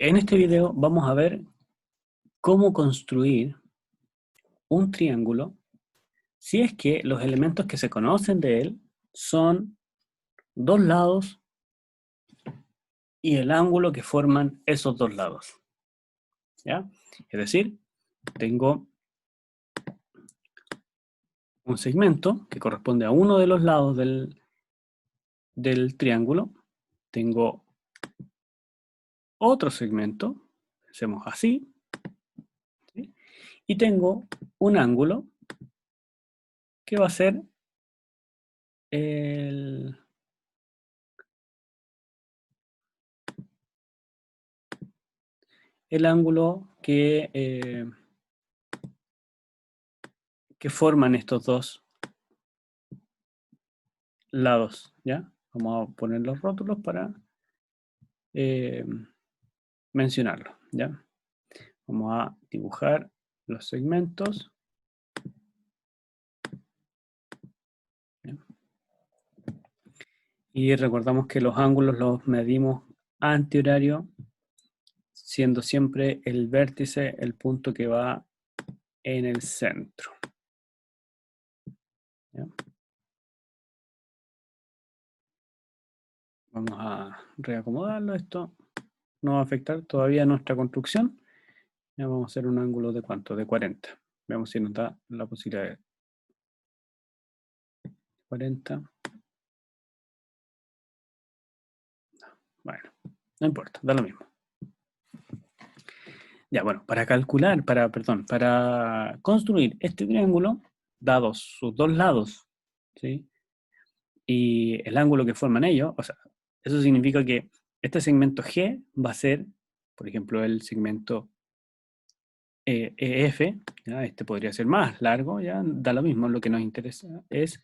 En este video vamos a ver cómo construir un triángulo si es que los elementos que se conocen de él son dos lados y el ángulo que forman esos dos lados. ¿Ya? Es decir, tengo un segmento que corresponde a uno de los lados del triángulo. Tengo otro segmento, hacemos así, ¿sí? Y tengo un ángulo que va a ser el ángulo que forman estos dos lados, ¿ya? Vamos a poner los rótulos para mencionarlo, ¿ya? Vamos a dibujar los segmentos. ¿Ya? Y recordamos que los ángulos los medimos antihorario, siendo siempre el vértice el punto que va en el centro. ¿Ya? Vamos a reacomodarlo. Esto no va a afectar todavía nuestra construcción. Ya vamos a hacer un ángulo de ¿cuánto? De 40. Veamos si nos da la posibilidad de 40. Bueno, no importa, da lo mismo. Ya, bueno, para construir este triángulo, dados sus dos lados, ¿sí? Y el ángulo que forman ellos, o sea, eso significa que este segmento G va a ser, por ejemplo, el segmento EF, ¿ya? Este podría ser más largo, ya da lo mismo, lo que nos interesa es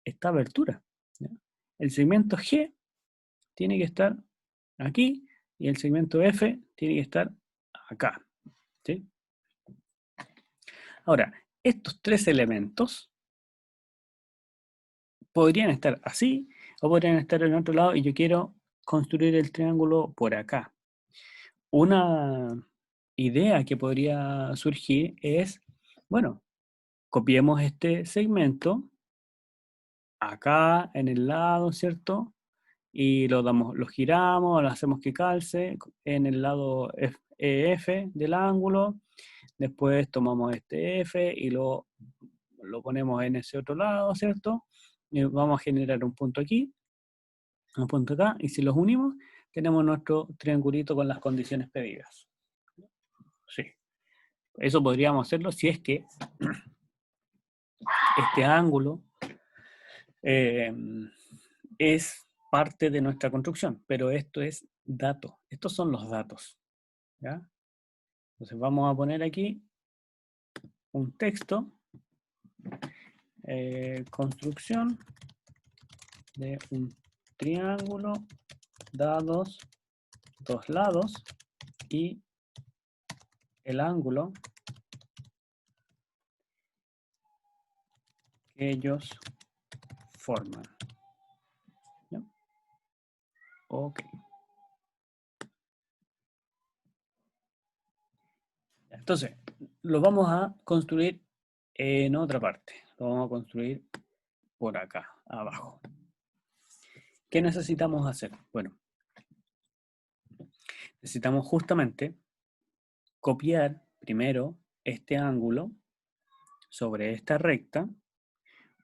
esta abertura, ¿ya? El segmento G tiene que estar aquí y el segmento F tiene que estar acá, ¿sí? Ahora, estos tres elementos podrían estar así o podrían estar en otro lado y yo quiero construir el triángulo por acá. Una idea que podría surgir es, bueno, copiemos este segmento acá en el lado, ¿cierto? Y lo giramos, lo hacemos que calce en el lado EF del ángulo. Después tomamos este F y lo ponemos en ese otro lado, ¿cierto? Y vamos a generar un punto aquí, un punto acá, y si los unimos, tenemos nuestro triangulito con las condiciones pedidas. Sí, eso podríamos hacerlo si es que este ángulo es parte de nuestra construcción, pero esto es dato, estos son los datos, ¿ya? Entonces vamos a poner aquí un texto, construcción de un triángulo dados dos lados y el ángulo que ellos forman. ¿Ya? Ok. Entonces, lo vamos a construir en otra parte. Lo vamos a construir por acá, abajo. ¿Qué necesitamos hacer? Bueno, necesitamos justamente copiar primero este ángulo sobre esta recta.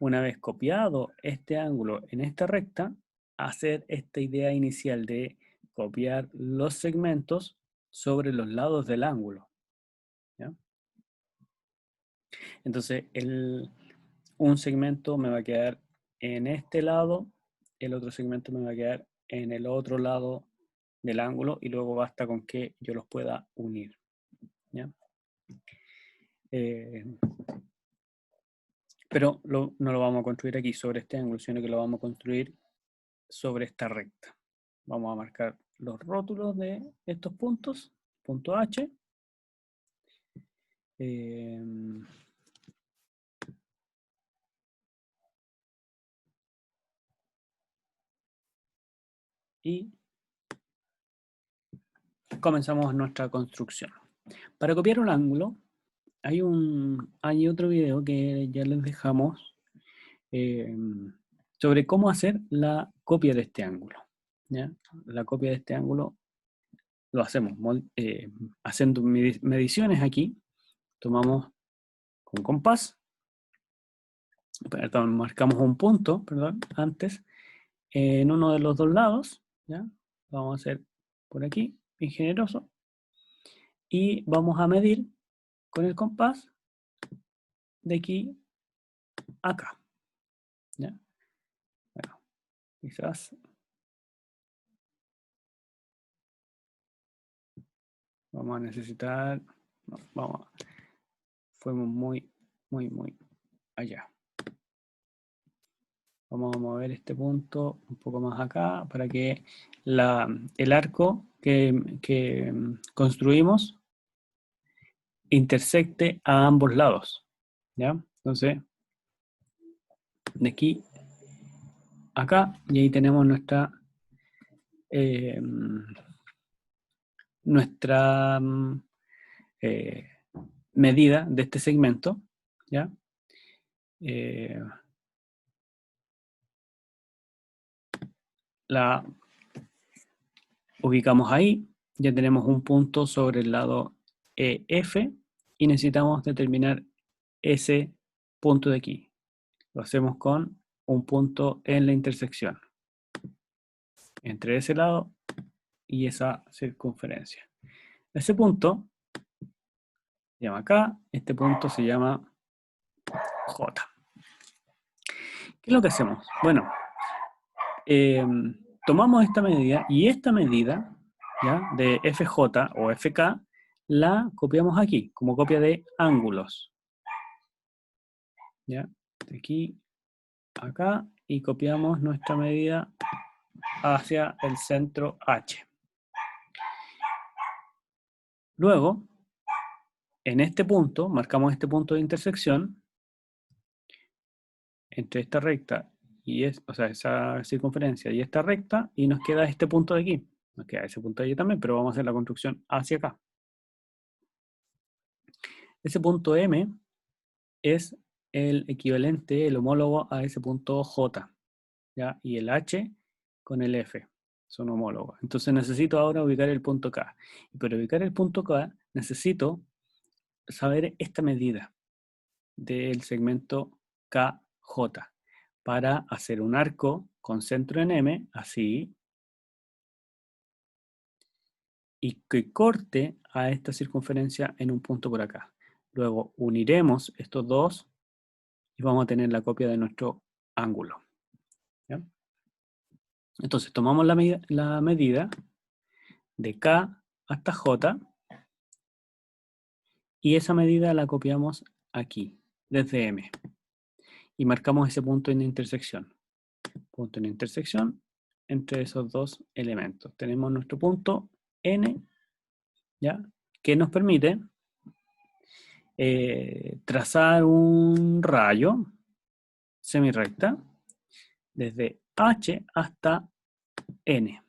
Una vez copiado este ángulo en esta recta, hacer esta idea inicial de copiar los segmentos sobre los lados del ángulo, ¿ya? Entonces, un segmento me va a quedar en este lado, el otro segmento me va a quedar en el otro lado del ángulo y luego basta con que yo los pueda unir, ¿ya? Pero no lo vamos a construir aquí sobre este ángulo, sino que lo vamos a construir sobre esta recta. Vamos a marcar los rótulos de estos puntos, punto H. Y comenzamos nuestra construcción. Para copiar un ángulo, hay otro video que ya les dejamos sobre cómo hacer la copia de este ángulo. ¿Ya? La copia de este ángulo lo hacemos haciendo mediciones aquí. Tomamos con compás, perdón, marcamos un punto, perdón, antes, en uno de los dos lados, ¿ya? Vamos a hacer por aquí, bien generoso, y vamos a medir con el compás de aquí a acá, ¿ya? Bueno, quizás vamos a necesitar, no, fuimos muy allá. Vamos a mover este punto un poco más acá para que el arco que construimos intersecte a ambos lados, ¿ya? Entonces, de aquí a acá, y ahí tenemos eh, nuestra medida de este segmento, ¿ya? La ubicamos ahí, ya tenemos un punto sobre el lado EF y necesitamos determinar ese punto de aquí. Lo hacemos con un punto en la intersección entre ese lado y esa circunferencia. Ese punto se llama K, este punto se llama J. ¿Qué es lo que hacemos? Bueno, tomamos esta medida y esta medida, ¿ya?, de FJ o FK la copiamos aquí como copia de ángulos, ¿ya? De aquí a acá y copiamos nuestra medida hacia el centro H. Luego, en este punto, marcamos este punto de intersección entre esta recta y esa circunferencia y esta recta, y nos queda este punto de aquí. Nos queda ese punto de allí también, pero vamos a hacer la construcción hacia acá. Ese punto M es el equivalente, el homólogo a ese punto J, ¿ya? Y el H con el F son homólogos. Entonces necesito ahora ubicar el punto K. Y para ubicar el punto K necesito saber esta medida del segmento KJ para hacer un arco con centro en M, así, y que corte a esta circunferencia en un punto por acá. Luego uniremos estos dos y vamos a tener la copia de nuestro ángulo, ¿ya? Entonces tomamos la medida de K hasta J y esa medida la copiamos aquí, desde M, y marcamos ese punto en intersección. Punto en intersección entre esos dos elementos. Tenemos nuestro punto N, ¿ya?, que nos permite trazar un rayo semirrecta desde H hasta N.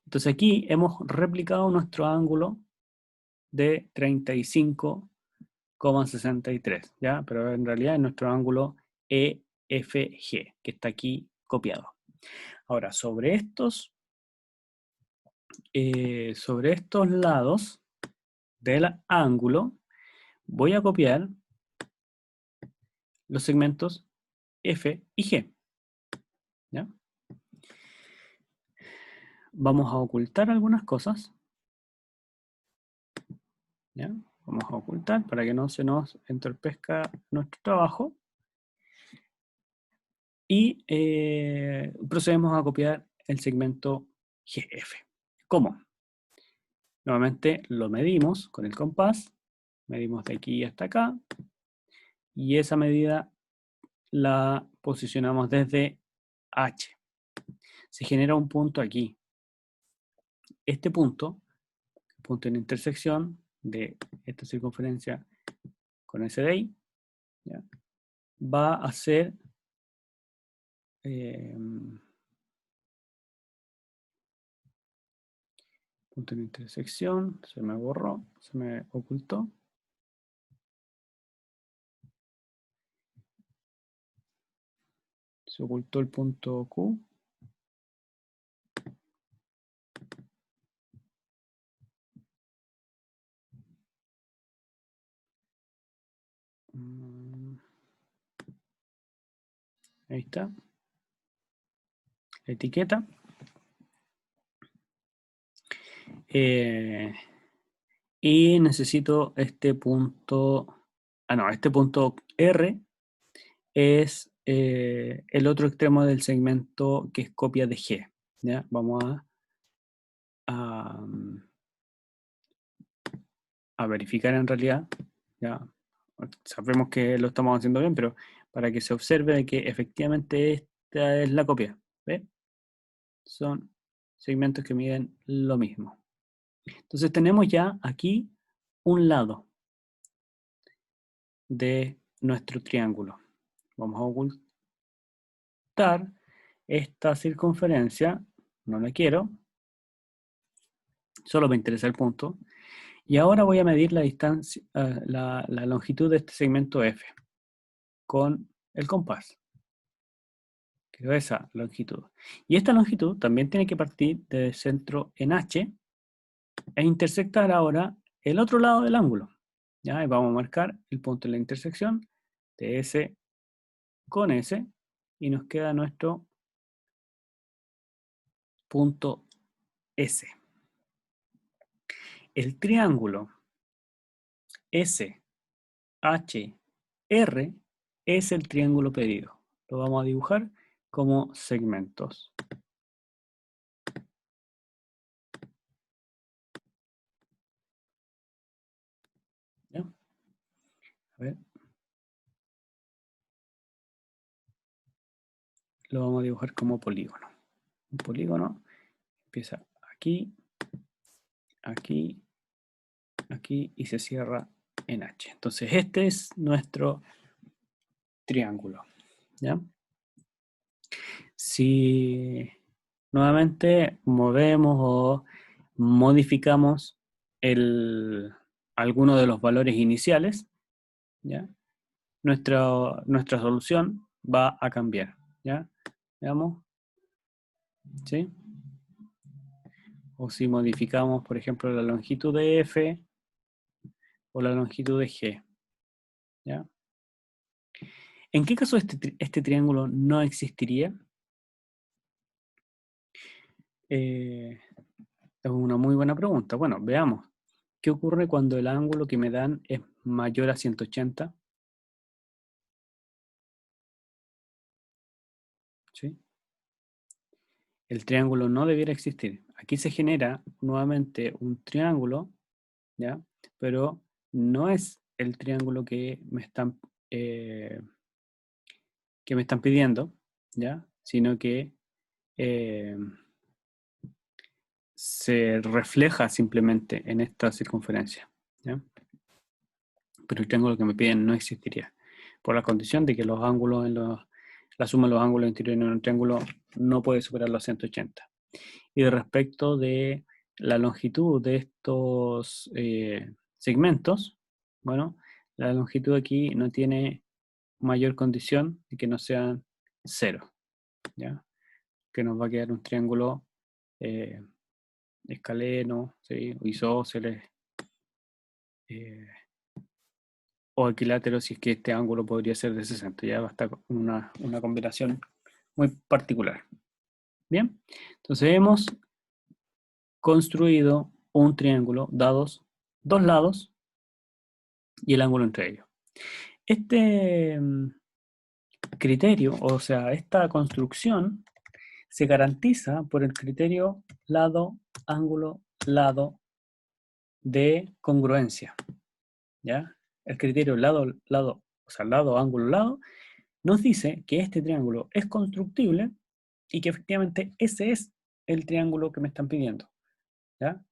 Entonces aquí hemos replicado nuestro ángulo de 35,63, ¿ya? Pero en realidad es nuestro ángulo EFG, que está aquí copiado. Ahora, sobre estos lados del ángulo, voy a copiar los segmentos F y G, ¿ya? Vamos a ocultar algunas cosas, ¿ya? Vamos a ocultar para que no se nos entorpezca nuestro trabajo. Y procedemos a copiar el segmento GF. ¿Cómo? Nuevamente lo medimos con el compás, medimos de aquí hasta acá, y esa medida la posicionamos desde H. Se genera un punto aquí. Este punto en intersección de esta circunferencia con ese de ahí, ¿ya?, va a ser Punto de intersección, se me borró, se me ocultó. Se ocultó el punto Q. Ahí está. La etiqueta. Y necesito este punto. No, este punto R es el otro extremo del segmento que es copia de G. ¿Ya? Vamos a verificar en realidad. Ya sabemos que lo estamos haciendo bien, pero para que se observe de que efectivamente esta es la copia. ¿Ve? Son segmentos que miden lo mismo. Entonces tenemos ya aquí un lado de nuestro triángulo. Vamos a ocultar esta circunferencia, no la quiero, solo me interesa el punto. Y ahora voy a medir la distancia, la longitud de este segmento F con el compás. Quiero esa longitud. Y esta longitud también tiene que partir del centro en H e intersectar ahora el otro lado del ángulo. ¿Ya? Y vamos a marcar el punto de la intersección de S con S y nos queda nuestro punto S. El triángulo SHR es el triángulo pedido. Lo vamos a dibujar como segmentos. ¿Ya? A ver. Lo vamos a dibujar como polígono. Un polígono empieza aquí, aquí, aquí y se cierra en H. Entonces este es nuestro triángulo. ¿Ya? Si nuevamente movemos o modificamos alguno de los valores iniciales, ¿ya? Nuestra solución va a cambiar. ¿Ya? Veamos. ¿Sí? O si modificamos, por ejemplo, la longitud de F o la longitud de G. ¿Ya? ¿En qué caso este triángulo no existiría? Es una muy buena pregunta. Bueno, veamos. ¿Qué ocurre cuando el ángulo que me dan es mayor a 180? ¿Sí? El triángulo no debiera existir. Aquí se genera nuevamente un triángulo, ¿ya? Pero no es el triángulo que me están pidiendo, ¿ya? Sino que eh, se refleja simplemente en esta circunferencia, ¿ya? Pero el triángulo que me piden no existiría, por la condición de que los ángulos la suma de los ángulos interiores en un triángulo no puede superar los 180. Y de respecto de la longitud de estos segmentos, bueno, la longitud aquí no tiene mayor condición de que no sean 0, ¿ya? Que nos va a quedar un triángulo escaleno, ¿sí? O isósceles, o equilátero si es que este ángulo podría ser de 60, ya va a estar una combinación muy particular. Bien, entonces hemos construido un triángulo dados dos lados y el ángulo entre ellos. Este criterio, o sea, esta construcción se garantiza por el criterio lado, ángulo, lado de congruencia, ¿ya? El criterio lado, lado, o sea, lado, ángulo, lado, nos dice que este triángulo es constructible y que efectivamente ese es el triángulo que me están pidiendo, ¿ya?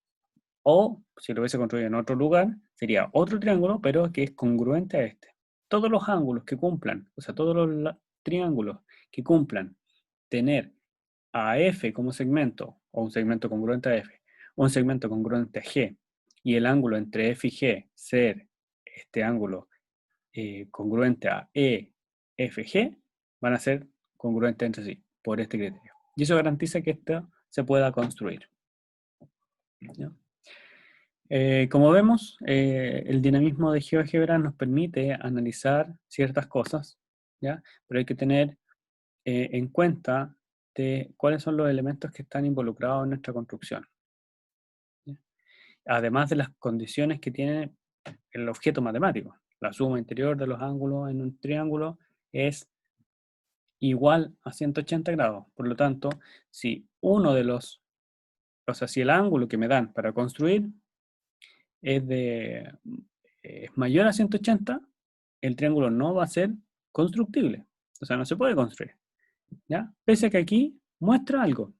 O, si lo hubiese construido en otro lugar, sería otro triángulo, pero que es congruente a este. Todos los ángulos que cumplan, o sea, todos los triángulos que cumplan tener a F como segmento, o un segmento congruente a F, un segmento congruente a G y el ángulo entre F y G ser este ángulo congruente a EFG, van a ser congruentes entre sí, por este criterio. Y eso garantiza que esto se pueda construir. ¿Ya? Como vemos, el dinamismo de GeoGebra nos permite analizar ciertas cosas, ¿ya? Pero hay que tener en cuenta de cuáles son los elementos que están involucrados en nuestra construcción, ¿ya? Además de las condiciones que tiene el objeto matemático. La suma interior de los ángulos en un triángulo es igual a 180 grados. Por lo tanto, si si el ángulo que me dan para construir es mayor a 180, el triángulo no va a ser constructible. O sea, no se puede construir, ¿ya? Pese a que aquí muestra algo,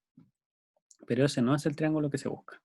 pero ese no es el triángulo que se busca.